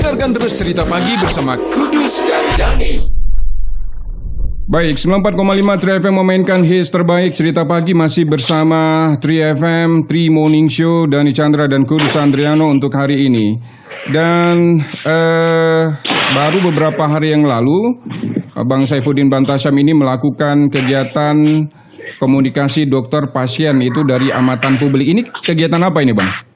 Dengarkan terus Cerita Pagi bersama Kudus dan Dani. Baik, 94,5 Tri FM memainkan hits terbaik Cerita Pagi masih bersama Tri FM, Tri Morning Show, Dani Chandra dan Kudus Andriano untuk hari ini. Dan baru beberapa hari yang lalu, Bang Saifuddin Bantasyam ini melakukan kegiatan komunikasi dokter pasien itu dari amatan publik. Ini kegiatan apa ini, Bang?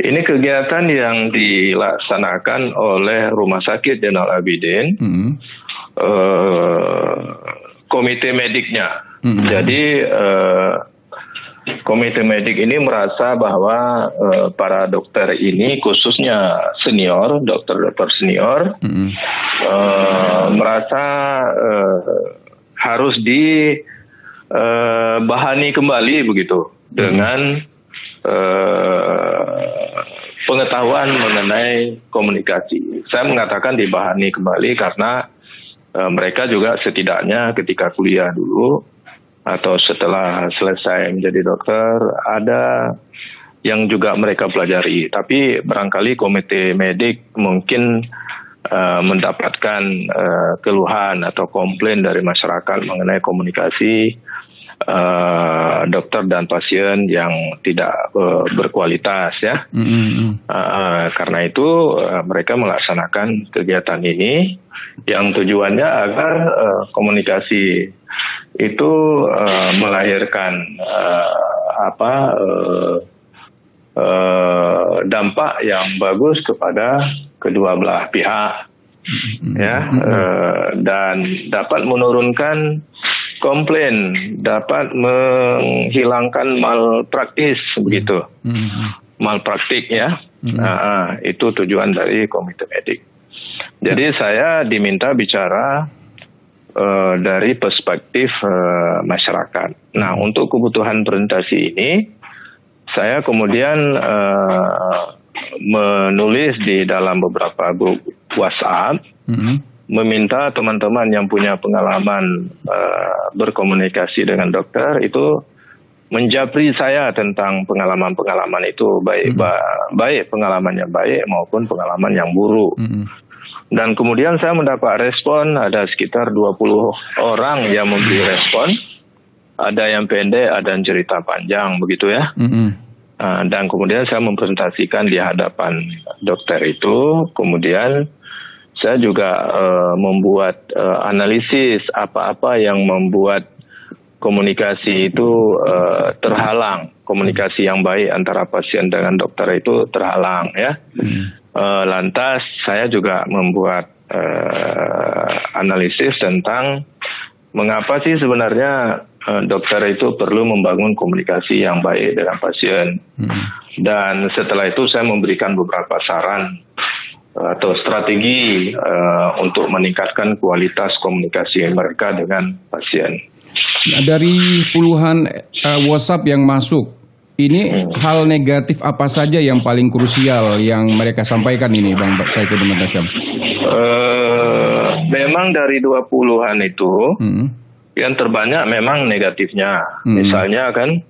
Ini kegiatan yang dilaksanakan oleh Rumah Sakit Zainal Abidin, komite mediknya. Jadi komite medik ini merasa bahwa para dokter ini, khususnya senior, dokter-dokter senior, merasa harus dibahani kembali begitu dengan pengetahuan mengenai komunikasi. Saya mengatakan dibahani kembali karena mereka juga setidaknya ketika kuliah dulu atau setelah selesai menjadi dokter ada yang juga mereka pelajari. Tapi barangkali komite medik mungkin mendapatkan keluhan atau komplain dari masyarakat mengenai komunikasi dokter dan pasien yang tidak berkualitas ya. Karena itu mereka melaksanakan kegiatan ini yang tujuannya agar komunikasi itu melahirkan dampak yang bagus kepada kedua belah pihak ya, dan dapat menurunkan komplain, dapat menghilangkan malpraktis begitu, malpraktik ya. Itu tujuan dari komite medik. Jadi saya diminta bicara dari perspektif masyarakat. Nah, untuk kebutuhan presentasi ini, saya kemudian menulis di dalam beberapa grup WhatsApp, meminta teman-teman yang punya pengalaman berkomunikasi dengan dokter itu menjapri saya tentang pengalaman-pengalaman itu, baik pengalaman yang baik maupun pengalaman yang buruk. Dan kemudian saya mendapat respon, ada sekitar 20 orang yang memberi respon. Ada yang pendek, ada yang cerita panjang, begitu ya. Dan kemudian saya mempresentasikan di hadapan dokter itu. Kemudian saya juga membuat analisis apa-apa yang membuat komunikasi itu terhalang. Komunikasi yang baik antara pasien dengan dokter itu terhalang ya. Lantas saya juga membuat analisis tentang mengapa sih sebenarnya dokter itu perlu membangun komunikasi yang baik dengan pasien. Dan setelah itu saya memberikan beberapa saran atau strategi untuk meningkatkan kualitas komunikasi mereka dengan pasien. Dari puluhan WhatsApp yang masuk, ini hal negatif apa saja yang paling krusial yang mereka sampaikan ini, Bang Saifuddin Bantasyam? Memang dari 20-an itu, yang terbanyak memang negatifnya. Misalnya kan,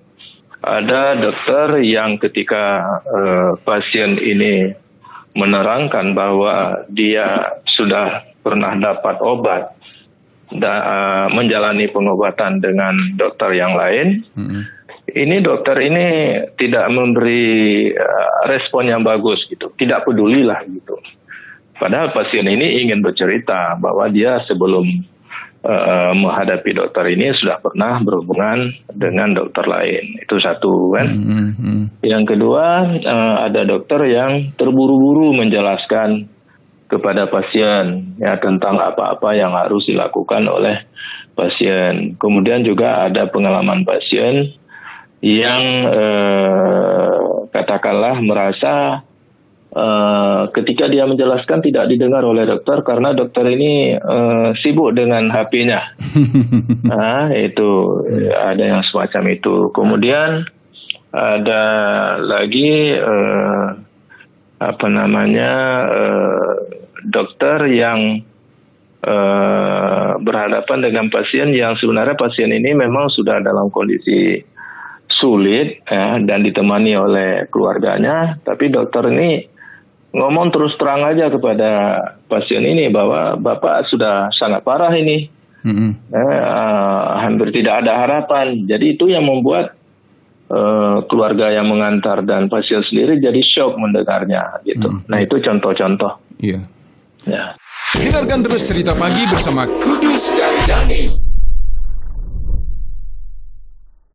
ada dokter yang ketika pasien ini menerangkan bahwa dia sudah pernah dapat obat, menjalani pengobatan dengan dokter yang lain, ini dokter ini tidak memberi respon yang bagus gitu, tidak peduli lah gitu. Padahal pasien ini ingin bercerita bahwa dia sebelum menghadapi dokter ini sudah pernah berhubungan dengan dokter lain. Itu satu kan. Yang kedua, ada dokter yang terburu-buru menjelaskan kepada pasien ya tentang apa-apa yang harus dilakukan oleh pasien. Kemudian juga ada pengalaman pasien yang katakanlah merasa ketika dia menjelaskan tidak didengar oleh dokter karena dokter ini sibuk dengan HP-nya. Nah, itu ada yang semacam itu. Kemudian ada lagi dokter yang berhadapan dengan pasien yang sebenarnya pasien ini memang sudah dalam kondisi sulit dan ditemani oleh keluarganya, tapi dokter ini ngomong terus terang aja kepada pasien ini bahwa Bapak sudah sangat parah ini. Hampir tidak ada harapan. Jadi itu yang membuat keluarga yang mengantar dan pasien sendiri jadi shock mendengarnya gitu. Nah itu contoh-contoh. Iya. Ya. Dengarkan terus Cerita Pagi bersama Kudus dan Dani.